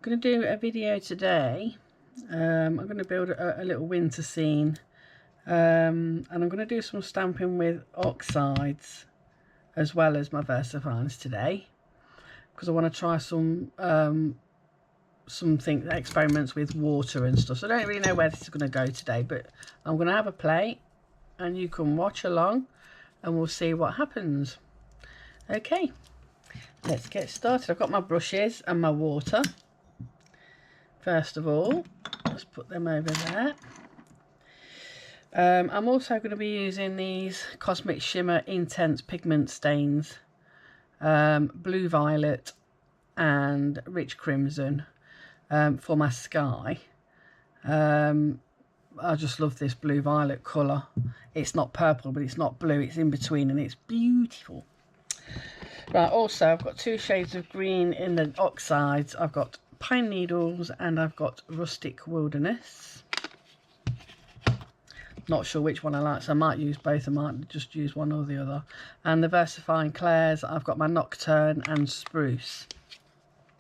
going to do a video today. I'm going to build a little winter scene, and I'm going to do some stamping with oxides as well as my VersaFines today, because I want to try some experiments with water and stuff. So I don't really know where this is going to go today, but I'm going to have a play and you can watch along and we'll see what happens. Okay, let's get started. I've got my brushes and my water. First of all, let's put them over there. I'm also going to be using these Cosmic Shimmer Intense Pigment Stains, Blue Violet and Rich Crimson, for my sky. I just love this blue violet colour. It's not purple, but it's not blue, it's in between and it's beautiful. Right, also I've got two shades of green in the oxides. I've got Pine Needles and I've got Rustic Wilderness. Not sure which one I like, so I might use both. I might just use one or the other. And the VersaFine Clairs, I've got my Nocturne and Spruce.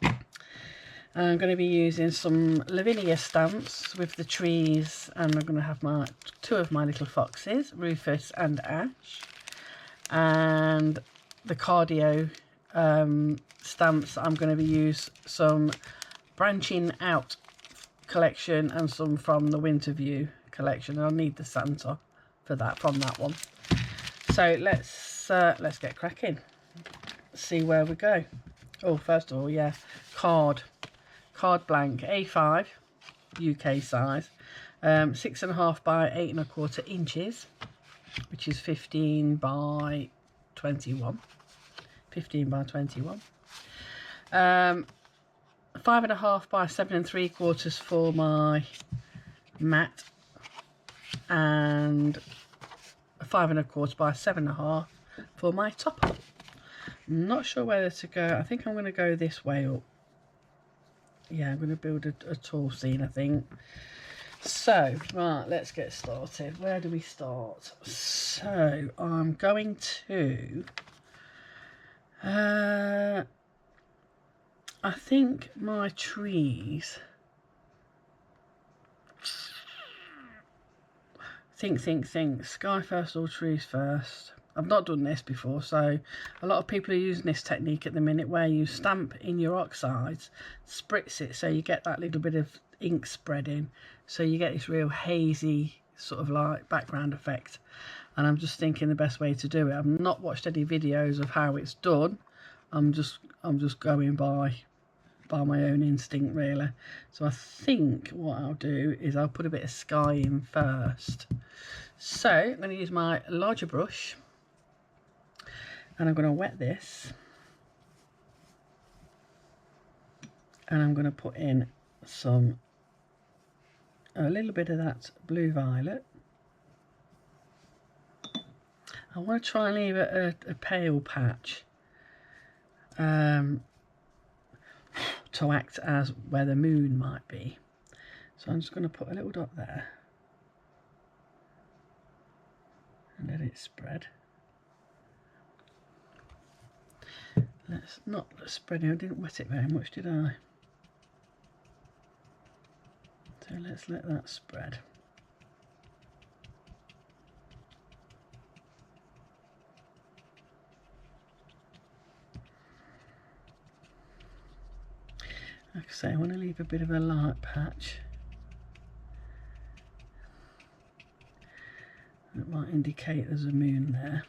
I'm going to be using some Lavinia stamps with the trees, and I'm going to have my two of my little foxes, Rufus and Ash, and the Cardio stamps. I'm going to be use some Branching Out collection and some from the Winter View collection. I'll need the Santa for that, from that one. So let's get cracking. See where we go. Oh, first of all, yeah, card blank A5 UK size, 6.5 by 8.25 inches, which is 15 by 21. 5.5 by 7.75 for my mat, and 5.25 by 7.5 for my topper. I'm not sure whether to go. I think I'm going to go this way up. Yeah, I'm going to build a tall scene, I think. So, right, let's get started. Where do we start? So, I'm going to... I think my trees... Think. Sky first or trees first? I've not done this before, so a lot of people are using this technique at the minute where you stamp in your oxides, spritz it so you get that little bit of ink spreading, so you get this real hazy sort of like background effect. And I'm just thinking the best way to do it. I've not watched any videos of how it's done. I'm just going by my own instinct, really. So I think what I'll do is I'll put a bit of sky in first. So I'm going to use my larger brush. And I'm going to wet this, and I'm going to put in a little bit of that blue violet. I want to try and leave a pale patch to act as where the moon might be. So I'm just going to put a little dot there and let it spread. Let's not spread it. I didn't wet it very much, did I? So let's let that spread. Like I say, I want to leave a bit of a light patch. That might indicate there's a moon there.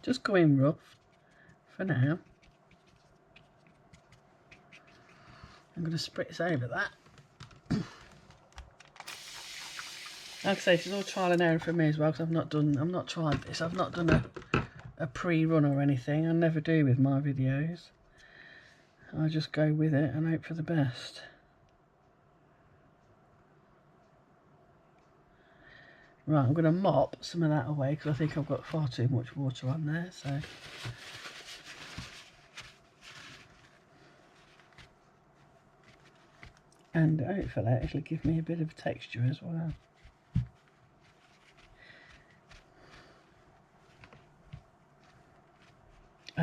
Just going rough for now. I'm going to spritz over that. Like I say, this is all trial and error for me as well, because I've not tried this. I've not done a pre-run or anything. I never do with my videos. I just go with it and hope for the best. Right, I'm going to mop some of that away because I think I've got far too much water on there. So, and hopefully it'll give me a bit of texture as well.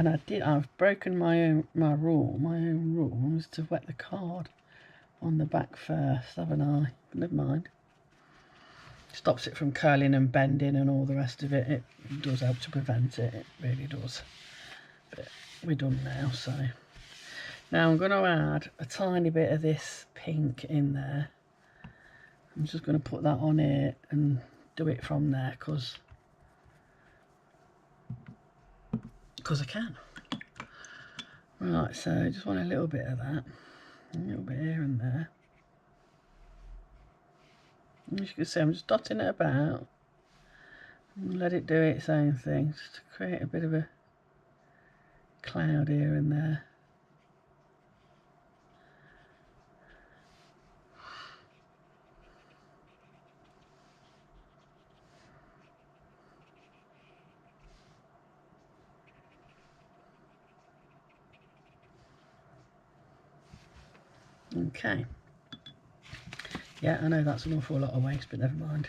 And I've broken my own rule. My own rule was to wet the card on the back first, haven't I? Never mind. Stops it from curling and bending and all the rest of it. It does help to prevent it. It really does. But we're done now, so. Now I'm going to add a tiny bit of this pink in there. I'm just going to put that on here and do it from there because I can. Right, so I just want a little bit of that, a little bit here and there. And as you can see, I'm just dotting it about and let it do its own thing, just to create a bit of a cloud here and there. Okay. Yeah, I know that's an awful lot of waste, but never mind.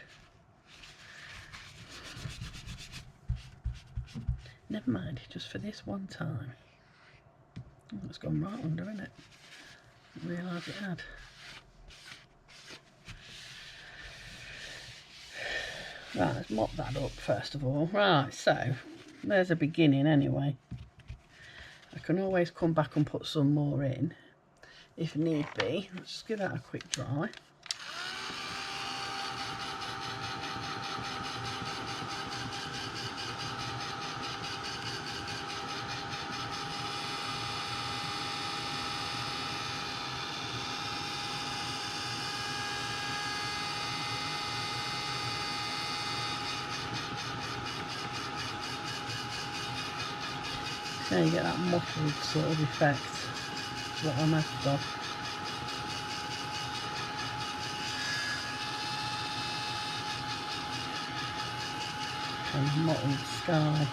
Never mind, just for this one time. Oh, it's gone right under, isn't it? Didn't realise it had. Right, let's mop that up first of all. Right, so there's a beginning anyway. I can always come back and put some more in if need be. Let's just give that a quick dry. So you get that mottled sort of effect. That's what I'm after. And mottled sky.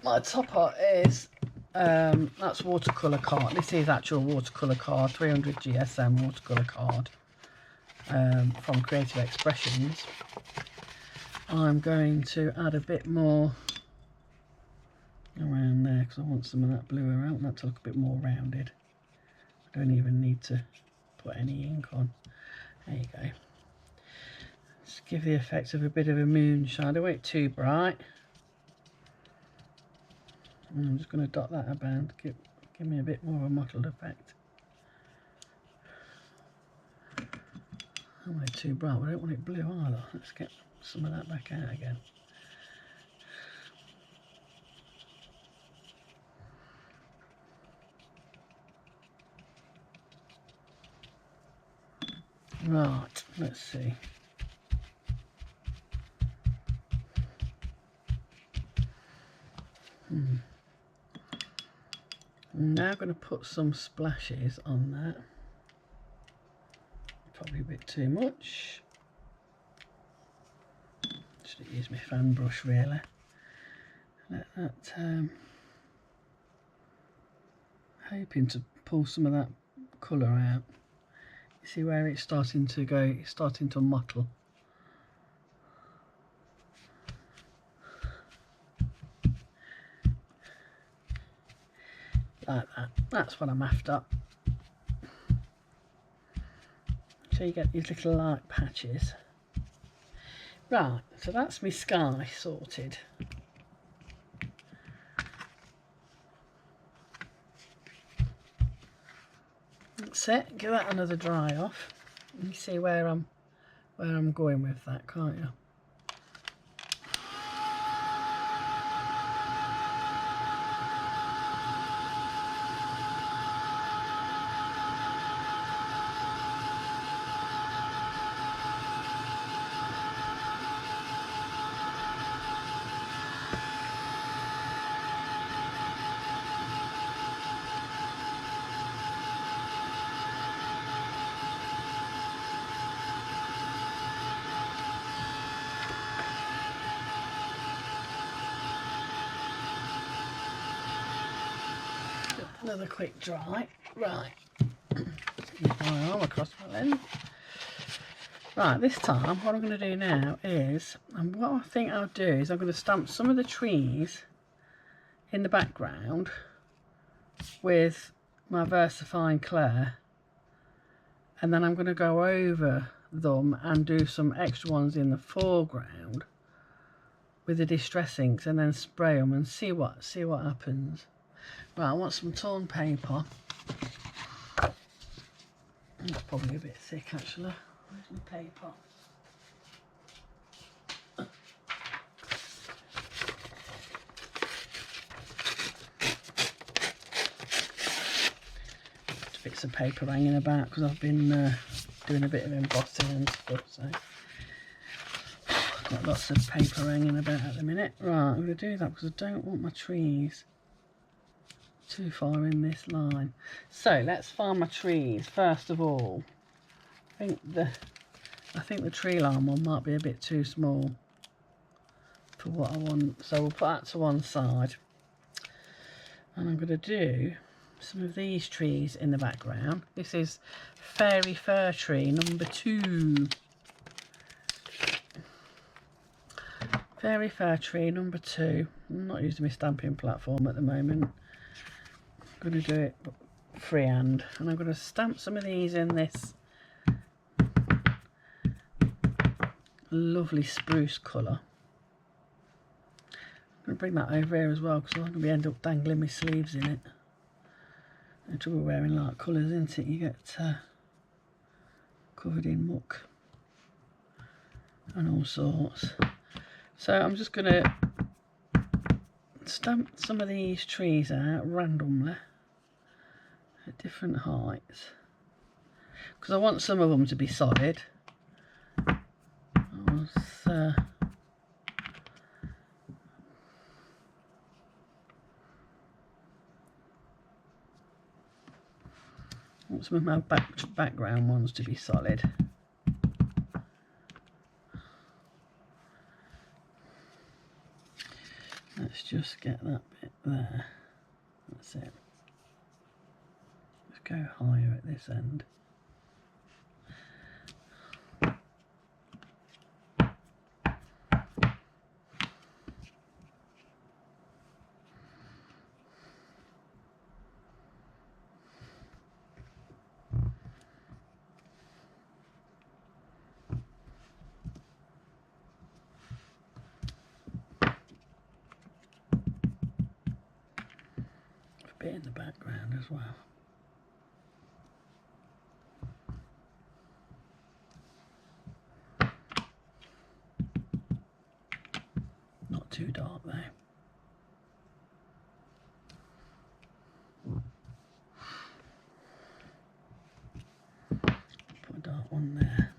My topper is that's watercolour card. This is actual watercolour card, 300 GSM watercolour card from Creative Expressions. I'm going to add a bit more around there because I want some of that blue around that to look a bit more rounded. I don't even need to put any ink on. There you go. Just give the effect of a bit of a moonshine. Don't want it too bright. And I'm just going to dot that about to give me a bit more of a mottled effect. I don't want it too bright, but I don't want it blue either. Let's get some of that back out again. Right, let's see. I'm now going to put some splashes on that. Probably a bit too much. Should use my fan brush really. Let that. Hoping to pull some of that colour out. You see where it's starting to go? It's starting to mottle. Like that. That's what I'm after. So you get these little light patches. Right, so that's my sky sorted. That's it. Give that another dry off. You see where I'm going with that, can't you? another quick dry. Right, get my arm across my lens. Right, this time what I'm going to do now is, and what I think I'll do is I'm going to stamp some of the trees in the background with my VersaFine Clay, and then I'm going to go over them and do some extra ones in the foreground with the distress inks, and then spray them and see what happens. Right, I want some torn paper. It's probably a bit thick actually. Where's my paper? Bits of paper hanging about because I've been doing a bit of embossing and stuff, so got lots of paper hanging about at the minute. Right, I'm going to do that because I don't want my trees too far in this line. So let's find my trees first of all. I think the tree line one might be a bit too small for what I want, so we'll put that to one side, and I'm going to do some of these trees in the background. This is Fairy Fir Tree number 2. Fairy Fir Tree number 2. I'm not using my stamping platform at the moment. I'm going to do it freehand, and I'm going to stamp some of these in this lovely spruce colour. I'm going to bring that over here as well because I'm going to end up dangling my sleeves in it. The trouble wearing light colours, isn't it? You get covered in muck and all sorts. So I'm just going to stamp some of these trees out randomly at different heights because I want some of them to be solid. I want some of my background ones to be solid. Let's just get that bit there. That's it. Let's go higher at this end. Bit in the background as well. Not too dark though. Put a dark one there.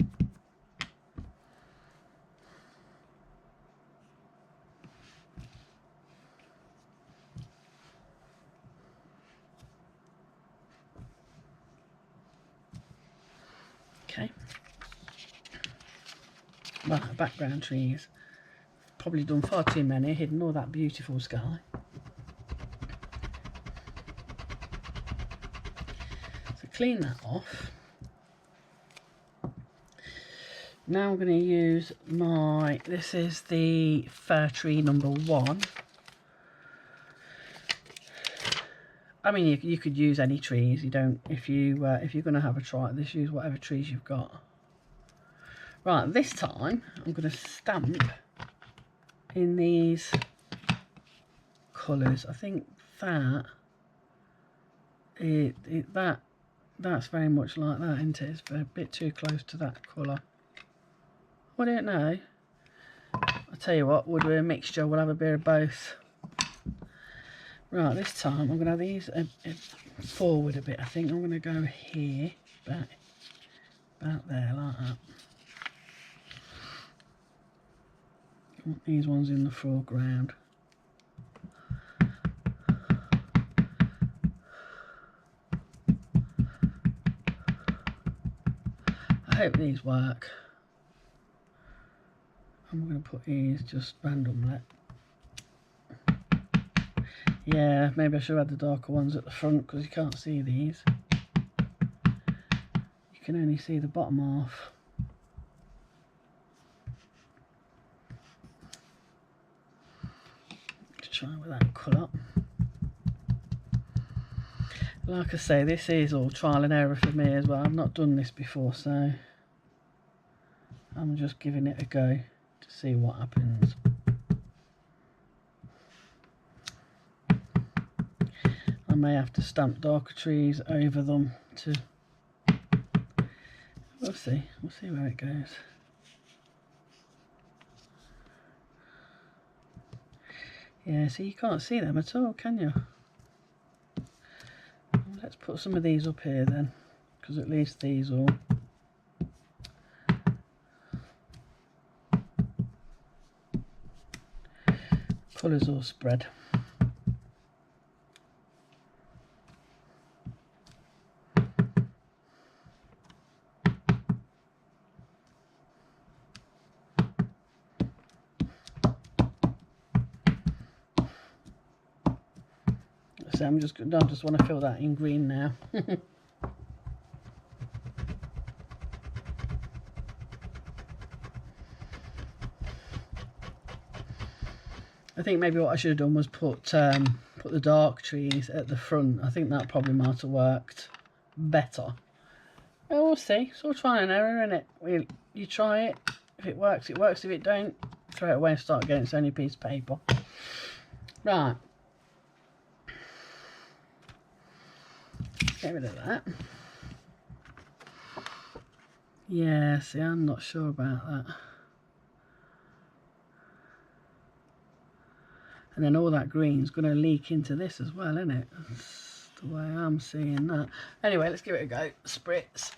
Okay. Right, background trees. Probably done far too many, hidden all that beautiful sky. So clean that off. Now I'm going to use this is the Fir Tree number 1. I mean, you could use any trees. You don't, if you're going to have a try at this, use whatever trees you've got. Right, this time I'm going to stamp in these colours. I think that's very much like that, isn't it? It's a bit too close to that colour. I don't know. I'll tell you what, we'll do a mixture. We'll have a bit of both. Right, this time I'm going to have these forward a bit. I think I'm going to go here, about there, like that. I want these ones in the foreground. I hope these work. I'm going to put these just randomly. Yeah, maybe I should have had the darker ones at the front because you can't see these. You can only see the bottom half. Let's try with that colour. Like I say, this is all trial and error for me as well. I've not done this before, so I'm just giving it a go to see what happens. I may have to stamp darker trees over them to... We'll see where it goes. Yeah, so you can't see them at all, can you? Let's put some of these up here then, because at least these all... colours all spread. So I just want to fill that in green now. I think maybe what I should have done was put the dark trees at the front. I think that probably might have worked better. Well, we'll see. It's all try and error, isn't it? You try it. If it works, it works. If it don't, throw it away and start again. It's only a piece of paper. Right. Get rid of that. Yeah, see, I'm not sure about that. And then all that green's going to leak into this as well, isn't it? That's the way I'm seeing that. Anyway, let's give it a go. Spritz.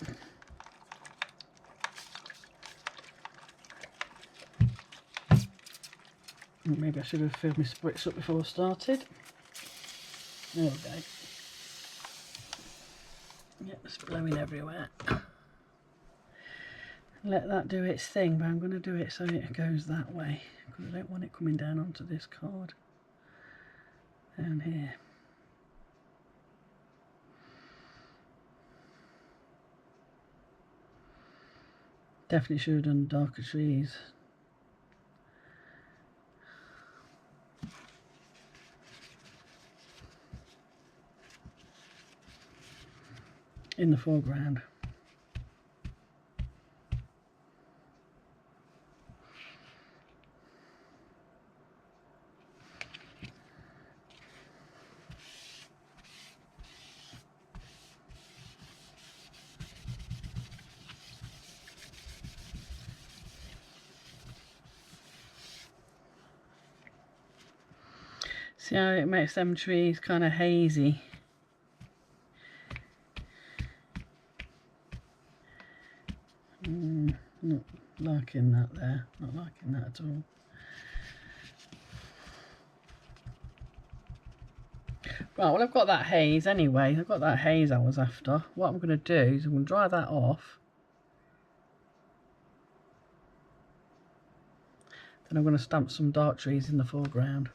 Maybe I should have filled my spritz up before I started. There we go. Yep, it's blowing everywhere. Let that do its thing, but I'm going to do it so it goes that way because I don't want it coming down onto this card. Down here. Definitely should have done darker trees. In the foreground. See how it makes them trees kind of hazy. Not liking that there, not liking that at all. Right, well I've got that haze anyway, I've got that haze I was after. What I'm going to do is I'm going to dry that off. Then I'm going to stamp some dark trees in the foreground.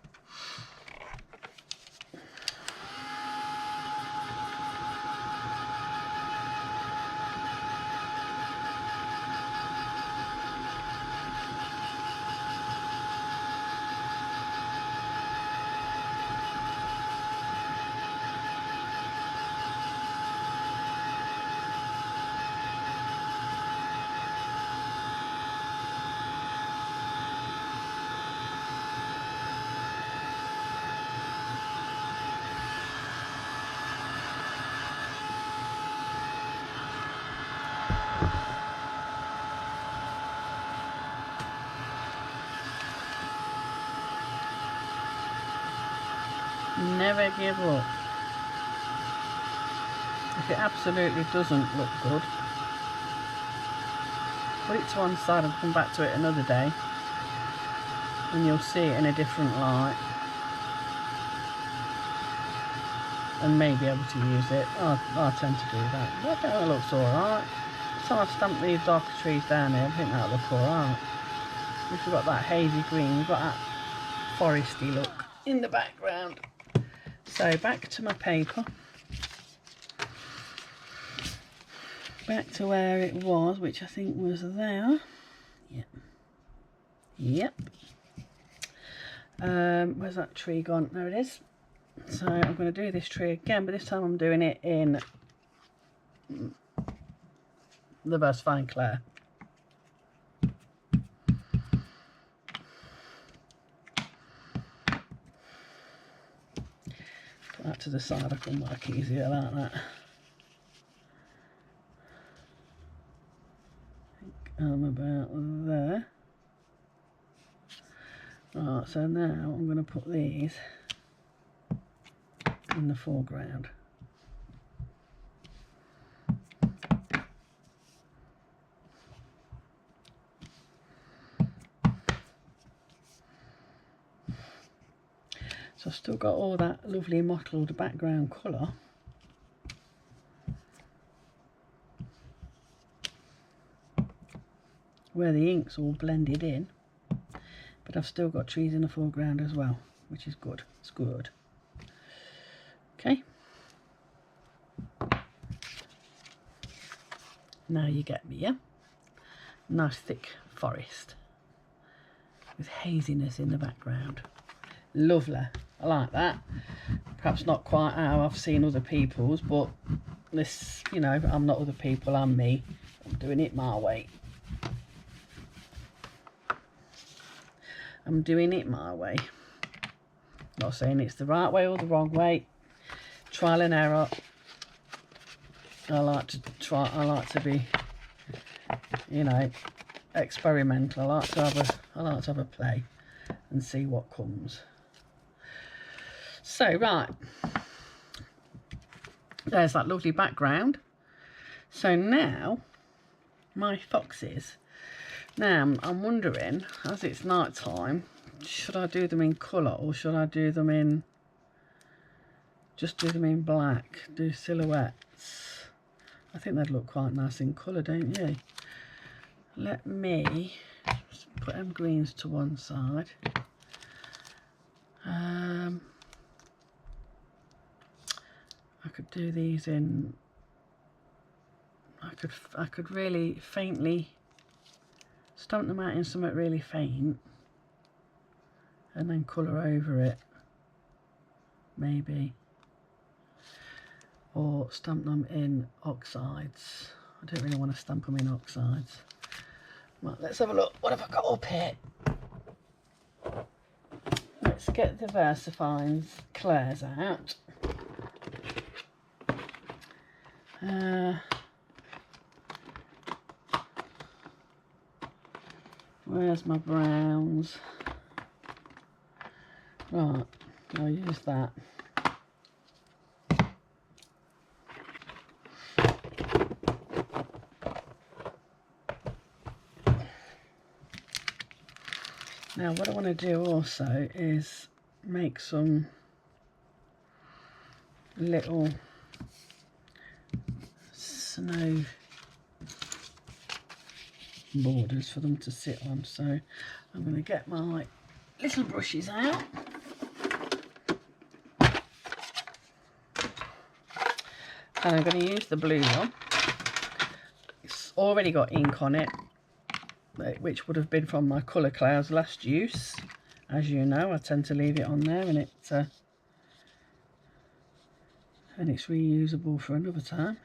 Never give up. If it absolutely doesn't look good, put it to one side and come back to it another day and you'll see it in a different light and may be able to use it. I tend to do that. I think that looks alright. So I've stamped these darker trees down here. I think that'll look alright. We've got that hazy green, we've got that foresty look in the background. So back to my paper. Back to where it was, which I think was there. Yep. Yep. Where's that tree gone? There it is. So I'm going to do this tree again, but this time I'm doing it in the Fine Clay. Put that to the side, I can work easier like that. I think I'm about there. Right, so now I'm going to put these in the foreground. So I've still got all that lovely mottled background colour. Where the ink's all blended in. But I've still got trees in the foreground as well, which is good. It's good. Okay. Now you get me, yeah? Nice thick forest with haziness in the background. Lovely. I like that. Perhaps not quite how I've seen other people's, but this, you know, I'm not other people, I'm me. I'm doing it my way. I'm doing it my way. Not saying it's the right way or the wrong way. Trial and error. I like to be, you know, experimental. I like to have a play and see what comes. So right, there's that lovely background. So now my foxes. Now I'm wondering, as it's night time, should I do them in colour or should I do them in, just do them in black, do silhouettes? I think they'd look quite nice in colour, don't you? Let me just put them greens to one side. I could do these in, I could really faintly stamp them out in something really faint and then colour over it, maybe, or stamp them in oxides. I don't really want to stamp them in oxides. Right, let's have a look. What have I got up here? Let's get the VersaFine's Claire's out. Where's my browns? Right, I'll use that. Now what I want to do also is make some little snow borders for them to sit on, so I'm going to get my little brushes out and I'm going to use the blue one. It's already got ink on it, which would have been from my colour clouds last use. As you know, I tend to leave it on there and it's reusable for another time.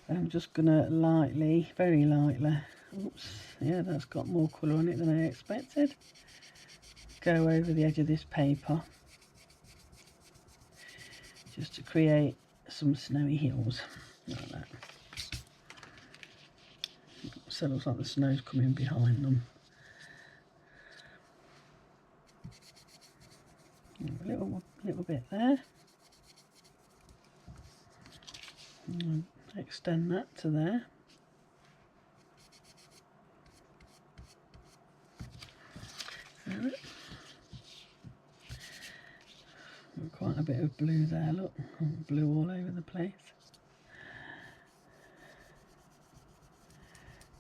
I'm just gonna lightly, very lightly, oops, yeah, that's got more colour on it than I expected, go over the edge of this paper just to create some snowy hills like that. So it looks like the snow's coming behind them. A little bit there. And extend that to there. Quite a bit of blue there, look, blue all over the place.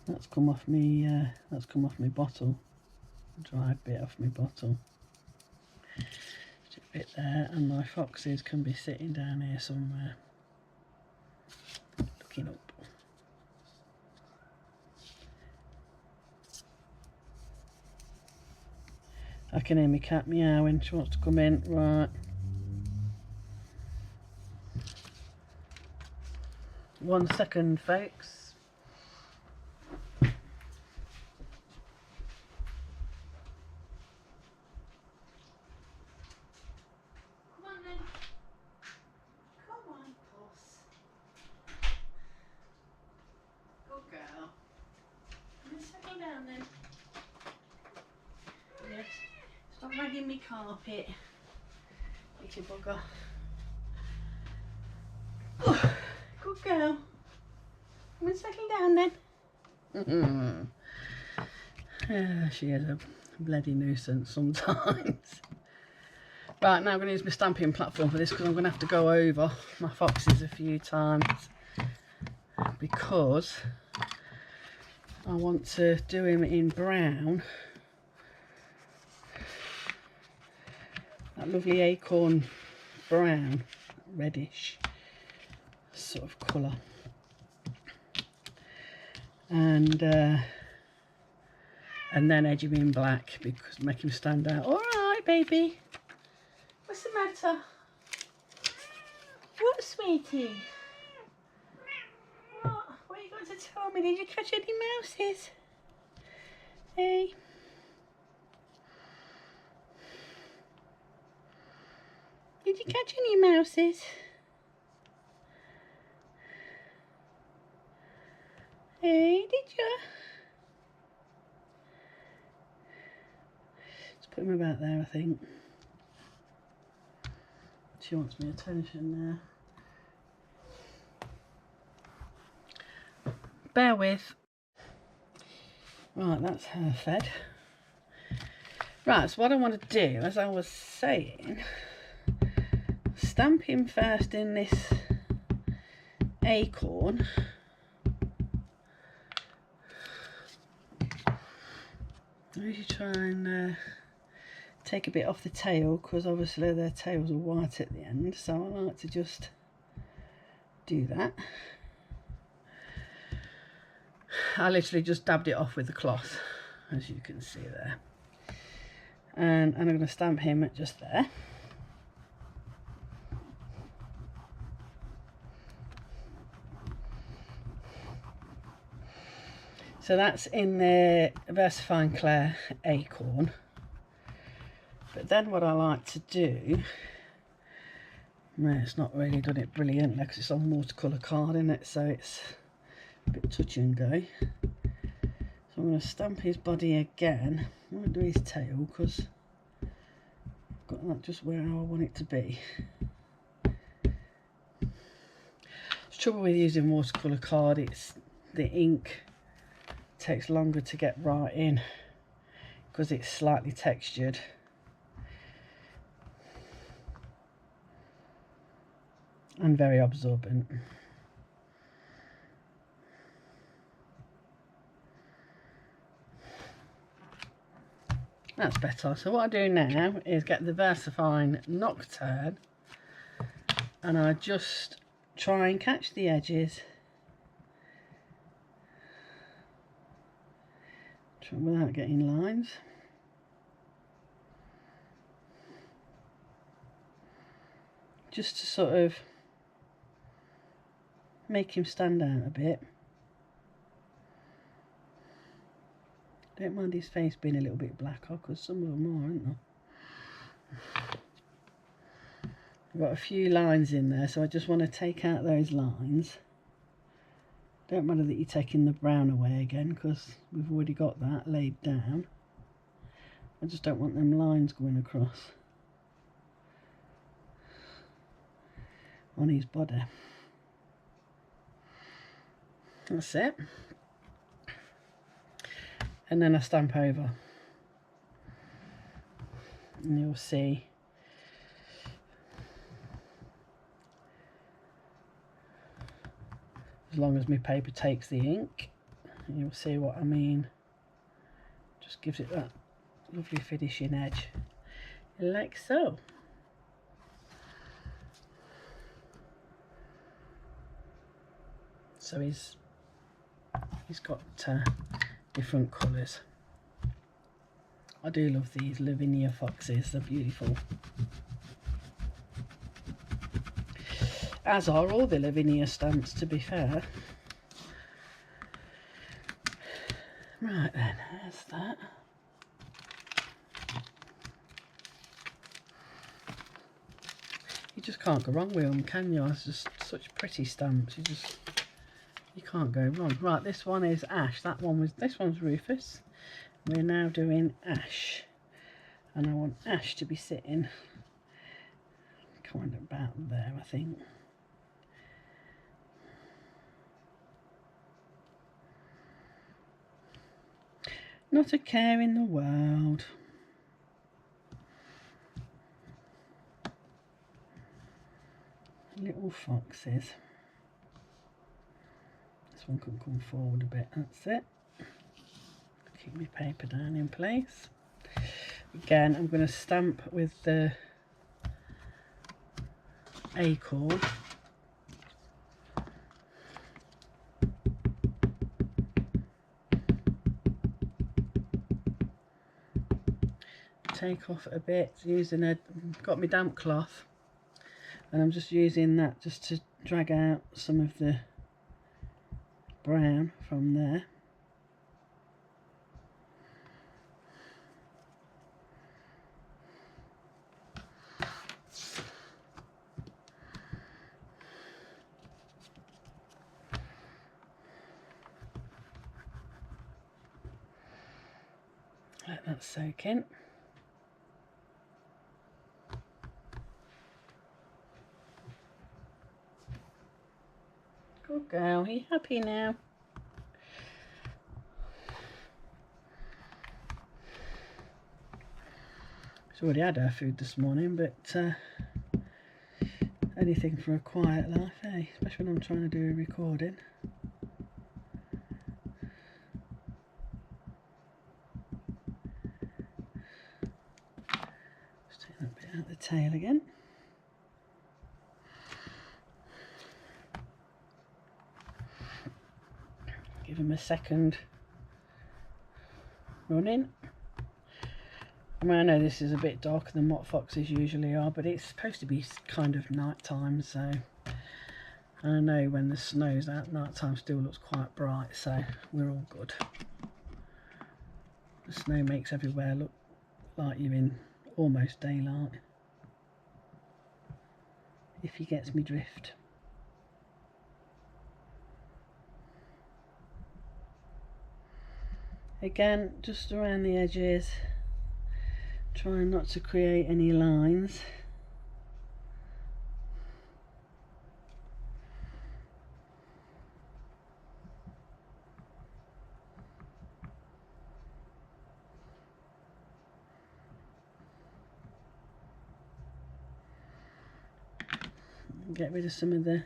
That's come off my bottle, a dried bit off my bottle. bit there, and my foxes can be sitting down here somewhere looking up. I can hear my cat meowing, she wants to come in. Right. 1 second, folks. Come on then. Come on, puss. Good girl. Let's settle down then. Yes. Stop ragging me carpet. Little bugger. Oh, good girl. Come and settle down then. She is a bloody nuisance sometimes. Right, now I'm going to use my stamping platform for this because I'm going to have to go over my foxes a few times because I want to do him in brown. That lovely acorn brown, reddish sort of colour. And then edge him in black because make him stand out. All right, baby. What's the matter? What, sweetie? What? What are you going to tell me? Did you catch any mouses? Hey? Did you catch any mouses? Hey, did you? Let's put him about there, I think. She wants my attention there. Bear with. Right, that's her fed. Right, so what I want to do, as I was saying, stamp him first in this acorn. I usually try and take a bit off the tail because obviously their tails are white at the end, so I like to just do that. I literally just dabbed it off with the cloth, as you can see there, and I'm going to stamp him at just there. So that's in the VersaFine Clay acorn. But then what I like to do, well, it's not really done it brilliantly because it's on watercolour card, isn't it? So it's a bit touch and go. So I'm going to stamp his body again. I won't do his tail because I've got that just where I want it to be. The trouble with using watercolour card, it's the ink takes longer to get right in because it's slightly textured. And very absorbent. That's better. So what I do now is get the VersaFine Nocturne and I just try and catch the edges without getting lines. Just to sort of make him stand out a bit. Don't mind his face being a little bit blacker because some of them are, aren't there? I've got a few lines in there, so I just want to take out those lines. Don't matter that you're taking the brown away again because we've already got that laid down. I just don't want them lines going across on his body. That's it. And then I stamp over. And you'll see as long as my paper takes the ink, you'll see what I mean. Just gives it that lovely finishing edge, like so. so he's got different colours. I do love these Lavinia foxes, they're beautiful. As are all the Lavinia stamps, to be fair. Right then, there's that. You just can't go wrong with them, can you? It's just such pretty stamps. You can't go wrong. Right, this one is Ash. This one's Rufus. We're now doing Ash, and I want Ash to be sitting kind of about there, I think. Not a care in the world. Little foxes. This one can come forward a bit, that's it. Keep my paper down in place. Again, I'm going to stamp with the acorn. Take off a bit using got my damp cloth, and I'm just using that just to drag out some of the brown from there. Let that soak in. Good girl, are you happy now? She's already had her food this morning, but anything for a quiet life, eh? Especially when I'm trying to do a recording. Just take that bit out of the tail again. Give him a second run in. I mean, I know this is a bit darker than what foxes usually are, but it's supposed to be kind of night time, so I know when the snow's out, night time still looks quite bright, so we're all good. The snow makes everywhere look like you're in almost daylight, if he gets me drift. Again, just around the edges, trying not to create any lines. Get rid of some of the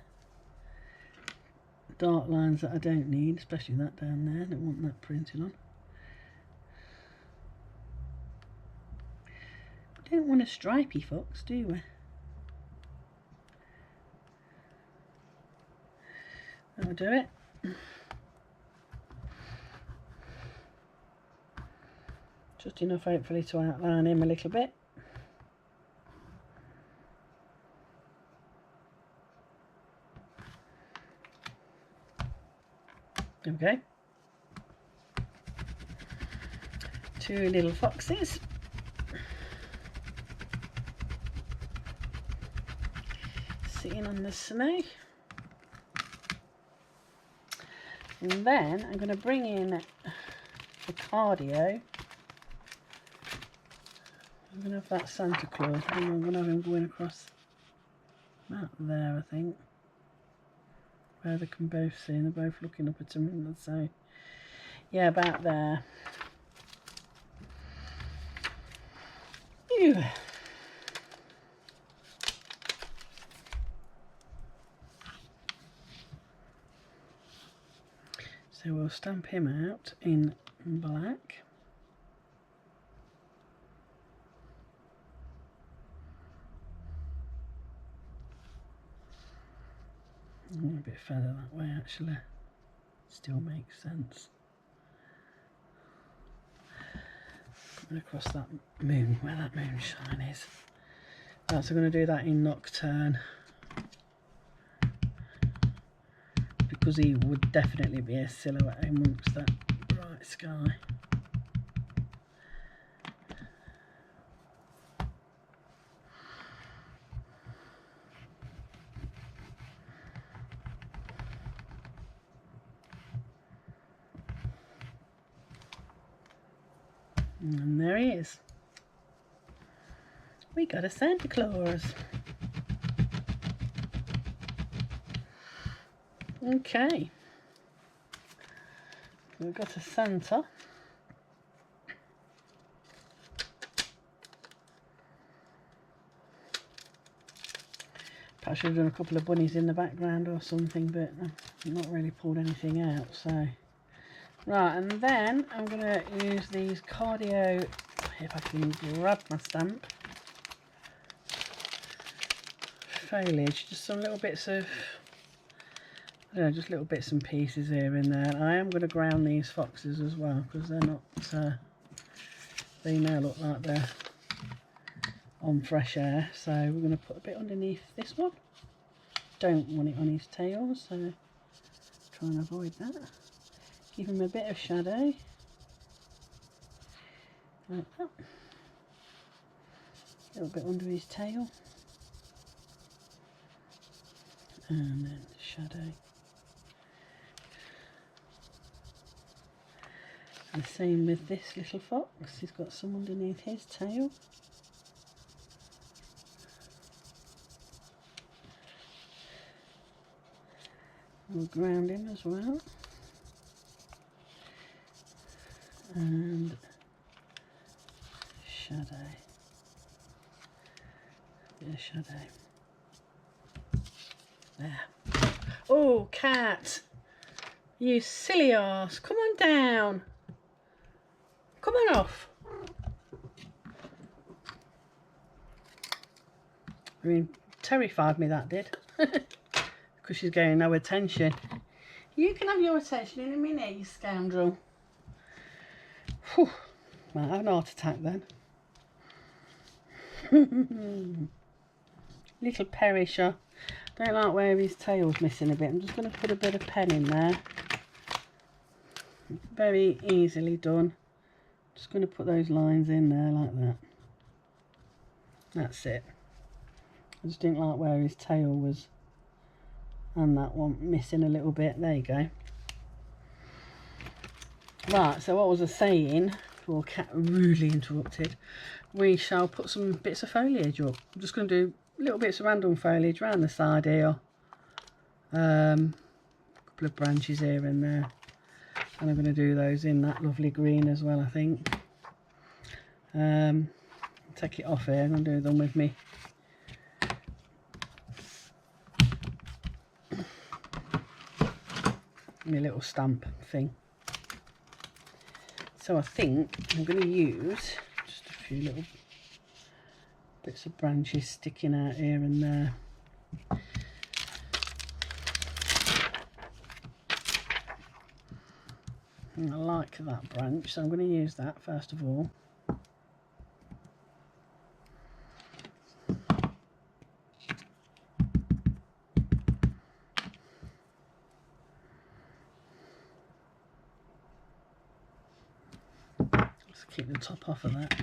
dark lines that I don't need, especially that down there. I don't want that printed on. We don't want a stripy fox, do we? That'll do it. Just enough, hopefully, to outline him a little bit. Okay. Two little foxes. Sitting on the snow. And then I'm going to bring in the cardio. I'm going to have that Santa Claus, and I'm going to have him going across that there, I think, where they can both see, and they're both looking up at him, so yeah, about there. Ew. So we'll stamp him out in black. A bit further that way, actually. still makes sense. Coming across that moon, where that moonshine is. Right, so I'm going to do that in Nocturne, because he would definitely be a silhouette amongst that bright sky. And there he is. We got a Santa Claus. Okay. We've got a Santa. Perhaps I should have done a couple of bunnies in the background or something, but I've not really pulled anything out, so. Right, and then I'm going to use these cardio, if I can grab my stamp, foliage, just some little bits of, I don't know, just little bits and pieces here and there. And I am going to ground these foxes as well, because they're not, they now look like they're on fresh air. So we're going to put a bit underneath this one. Don't want it on his tail, so try and avoid that. Give him a bit of shadow, like that. A little bit under his tail, and then shadow. And the same with this little fox, he's got some underneath his tail. We'll ground him as well. And shadow. Bit of shadow. There. Oh, cat! You silly arse! Come on down! Come on off! I mean, terrified me that did. Because she's getting no attention. You can have your attention in a minute, you scoundrel. Whew. Might have an heart attack then. Little perisher. Don't like where his tail's missing a bit. I'm just going to put a bit of pen in there. Very easily done. Just going to put those lines in there like that. That's it. I just didn't like where his tail was, and that one missing a little bit. There you go. Right, so what was I saying? Well, cat rudely interrupted. We shall put some bits of foliage up. I'm just going to do little bits of random foliage around the side here. A couple of branches here and there. And I'm going to do those in that lovely green as well, I think. Take it off here. I'm going to do them with me. My little stamp thing. So I think I'm going to use just a few little bits of branches sticking out here and there. And I like that branch, so I'm going to use that first of all. Let's keep the top off of that.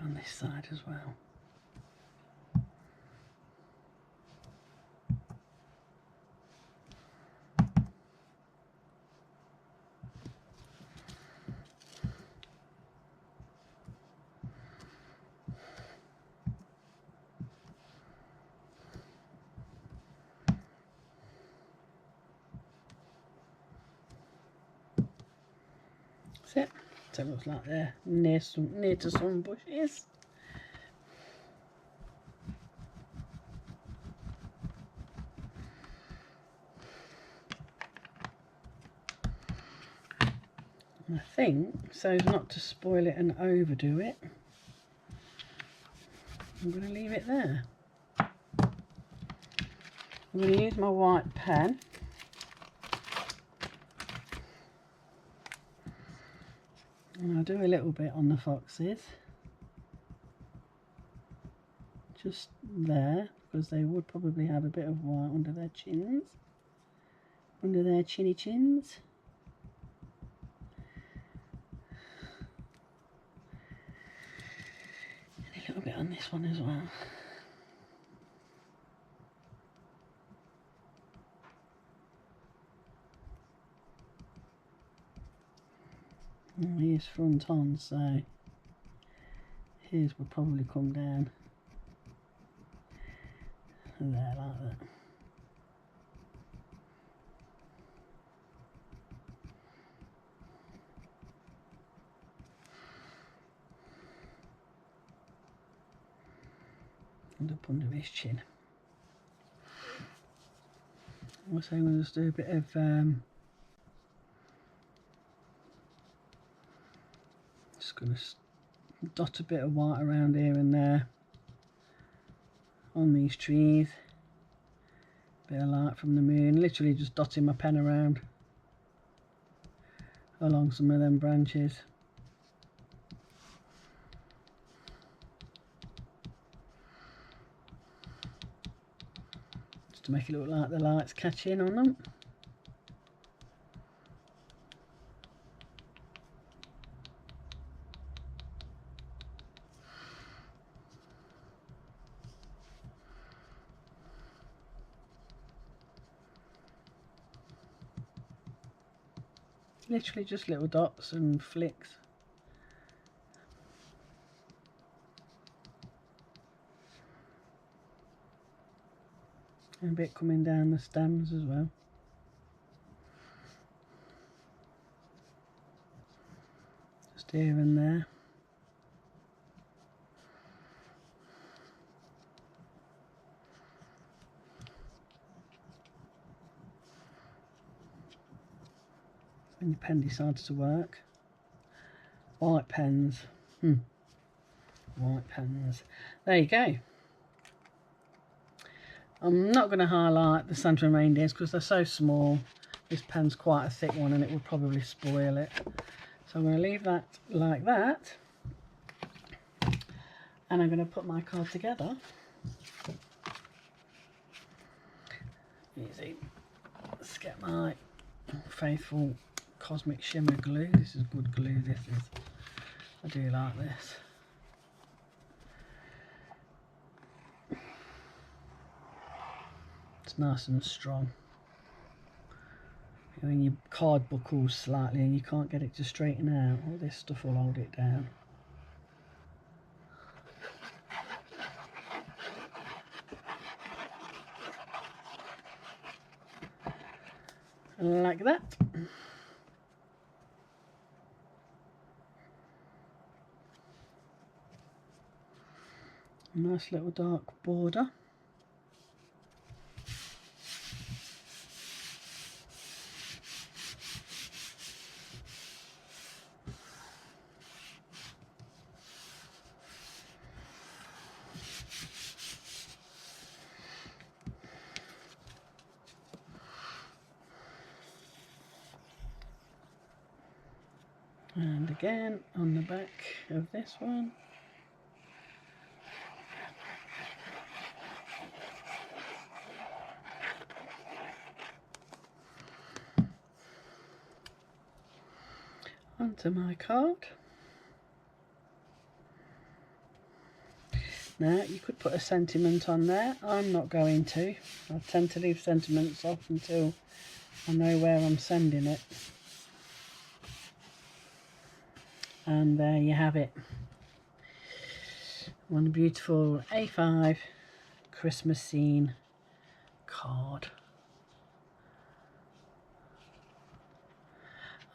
On this side as well. That's it. So it looks like they're near to some bushes. And I think, so as not to spoil it and overdo it, I'm going to leave it there. I'm going to use my white pen. And I'll do a little bit on the foxes. Just there, because they would probably have a bit of white under their chins. Under their chinny chins. And a little bit on this one as well. And here's front on, so his would probably come down there like that. And up under his chin. Also, I'm going to just do a bit of just going to dot a bit of white around here and there on these trees. Bit of light from the moon, literally just dotting my pen around along some of them branches. Just to make it look like the light's catching on them. Literally just little dots and flicks. And a bit coming down the stems as well. Just here and there. When your pen decides to work. White pens. White pens. There you go. I'm not going to highlight the Santa and reindeers because they're so small. This pen's quite a thick one and it would probably spoil it. So I'm going to leave that like that. And I'm going to put my card together. Easy. Let's get my faithful cosmic shimmer glue. This is good glue, this is. I do like this. It's nice and strong. When your card buckles slightly and you can't get it to straighten out, all this stuff will hold it down. Like that. Nice little dark border. And again on the back of this one. Onto my card. Now you could put a sentiment on there. I'm not going to. I tend to leave sentiments off until I know where I'm sending it. And there you have it. One beautiful A5 Christmas scene card.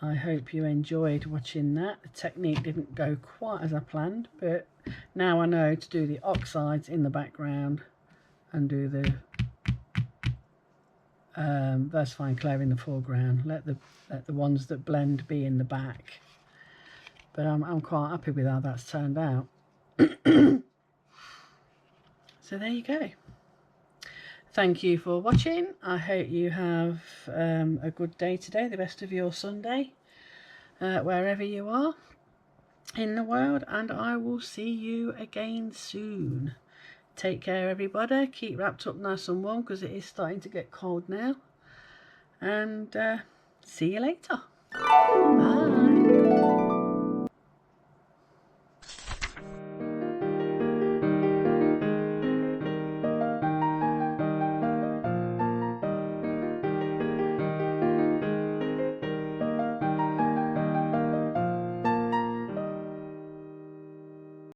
I hope you enjoyed watching that. The technique didn't go quite as I planned, but now I know to do the oxides in the background and do the versifying clay in the foreground. Let the ones that blend be in the back. But I'm quite happy with how that's turned out. So there you go. Thank you for watching. I hope you have a good day today, the rest of your Sunday, wherever you are in the world, and I will see you again soon. Take care, everybody. Keep wrapped up nice and warm because it is starting to get cold now. And see you later. Bye.